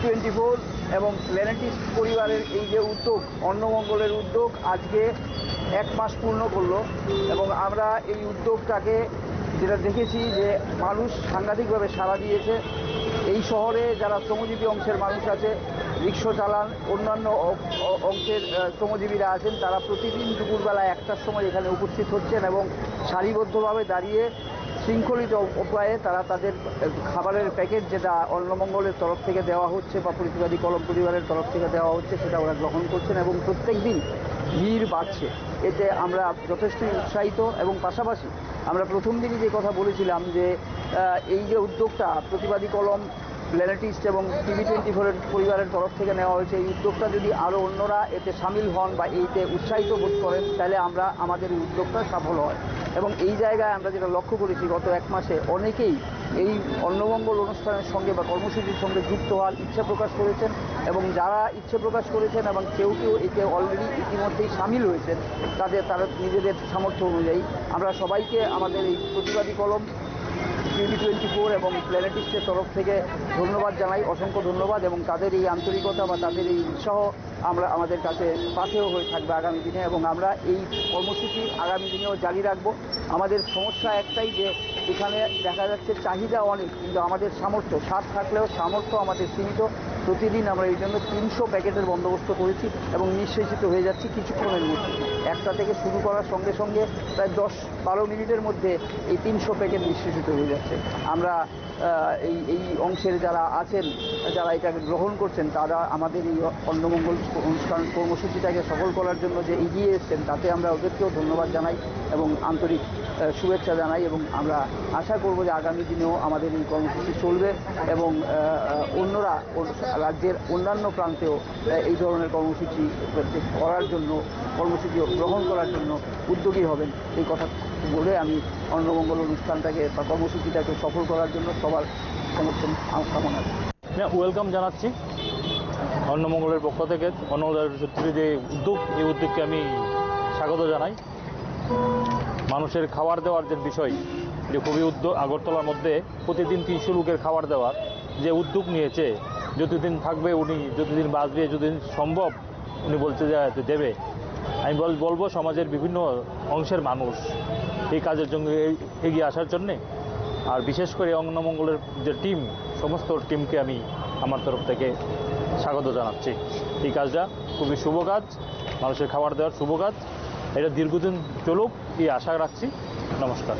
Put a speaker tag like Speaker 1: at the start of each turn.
Speaker 1: টিভি24 এবং প্ল্যানেটিস পরিবারের এই যে উদ্যোগ, অন্নমঙ্গলের উদ্যোগ আজকে 1 মাস পূর্ণ করলো। এবং আমরা এই উদ্যোগটাকে যেটা দেখেছি যে মানুষ সাংঘাতিকভাবে সাড়া দিয়েছে। এই শহরে যারা শ্রমজীবী অংশের মানুষ আছে, রিক্সা চালান, অন্যান্য অংশের শ্রমজীবীরা আছেন, তারা প্রতিদিন দুপুরবেলা 1টার সময় এখানে উপস্থিত হচ্ছেন এবং সারিবদ্ধভাবে দাঁড়িয়ে শৃঙ্খলিত উপায়ে তারা তাদের খাবারের প্যাকেট যেটা অন্নমঙ্গলের তরফ থেকে দেওয়া হচ্ছে বা প্রতিবাদী কলম পরিবারের তরফ থেকে দেওয়া হচ্ছে সেটা ওরা গ্রহণ করছেন এবং প্রত্যেক দিন ভিড় বাড়ছে। এতে আমরা যথেষ্টই উৎসাহিত। এবং পাশাপাশি আমরা প্রথম দিনই যে কথা বলেছিলাম যে এই যে উদ্যোগটা প্রতিবাদী কলম, প্ল্যানেটিস্ট এবং টিভি24 পরিবারের তরফ থেকে নেওয়া হয়েছে, এই উদ্যোগটা যদি আরও অন্যরা এতে সামিল হন বা এইতে উৎসাহিত বোধ করেন তাহলে আমাদের এই উদ্যোগটা সফল হয়। এবং এই জায়গায় আমরা যেটা লক্ষ্য করেছি গত 1 মাসে অনেকেই এই অন্নমঙ্গল অনুষ্ঠানের সঙ্গে বা কর্মসূচির সঙ্গে যুক্ত হওয়ার ইচ্ছা প্রকাশ করেছেন এবং যারা ইচ্ছে প্রকাশ করেছেন এবং কেউ কেউ এতে অলরেডি ইতিমধ্যেই সামিল হয়েছেন তারা নিজেদের সামর্থ্য অনুযায়ী আমরা সবাইকে আমাদের এই প্রতিবাদী কলম, টিভি24 এবং প্ল্যানেটিস্টের তরফ থেকে ধন্যবাদ জানাই, অসংখ্য ধন্যবাদ। এবং তাদের এই আন্তরিকতা বা তাদের এই উৎসাহ আমাদের কাছে পাথেয় হয়ে থাকবে আগামী দিনে এবং আমরা এই কর্মসূচি আগামী দিনেও জারি রাখব। আমাদের সমস্যা একটাই যে এখানে দেখা যাচ্ছে চাহিদা অনেক, কিন্তু আমাদের সামর্থ্য, স্বাদ থাকলেও সামর্থ্য আমাদের সীমিত। প্রতিদিন আমরা এই জন্য 300 প্যাকেটের বন্দোবস্ত করেছি এবং নিঃশেষিত হয়ে যাচ্ছি কিছুক্ষণের মধ্যে। 1টা থেকে শুরু করার সঙ্গে সঙ্গে প্রায় 10-12 মিনিটের মধ্যে এই 300 প্যাকেট নিঃশেষিত হয়ে যাচ্ছে। আমরা এই অংশের যারা আছেন, যারা এটাকে গ্রহণ করছেন, তারা আমাদের এই অন্নমঙ্গল অনুষ্ঠান কর্মসূচিটাকে সফল করার জন্য যে এগিয়ে এসছেন তাতে আমরা ওদেরকেও ধন্যবাদ জানাই এবং আন্তরিক শুভেচ্ছা জানাই। এবং আমরা আশা করব যে আগামী দিনেও আমাদের এই কর্মসূচি চলবে এবং অন্যরা রাজ্যের অন্যান্য প্রান্তেও এই ধরনের কর্মসূচি গ্রহণ করার জন্য উদ্যোগী হবেন। এই কথা বলে আমি অন্নমঙ্গল অনুষ্ঠানটাকে বা কর্মসূচিটাকে সফল করার জন্য সবার সমর্থন কামনা করি।
Speaker 2: ওয়েলকাম জানাচ্ছি অন্নমঙ্গলের পক্ষ থেকে। অন্নমঙ্গলের যে উদ্যোগ, এই উদ্যোগকে আমি স্বাগত জানাই। মানুষের খাবার দেওয়ার যে বিষয়, যে খুবই উদ্যোগ, আগরতলার মধ্যে প্রতিদিন 300 লোকের খাবার দেওয়ার যে উদ্যোগ নিয়েছে, যতদিন থাকবে উনি, যতদিন বাঁচবে, যতদিন সম্ভব উনি বলছে যে দেবে। আমি বলবো সমাজের বিভিন্ন অংশের মানুষ এই কাজের জন্য এগিয়ে আসার জন্যে, আর বিশেষ করে অন্নমঙ্গলের যে টিম, সমস্ত টিমকে আমি আমার তরফ থেকে স্বাগত জানাচ্ছি। এই কাজটা খুবই শুভ কাজ, মানুষের খাবার দেওয়ার শুভ কাজ। এটা দীর্ঘদিন চলুক এই আশা রাখছি। নমস্কার।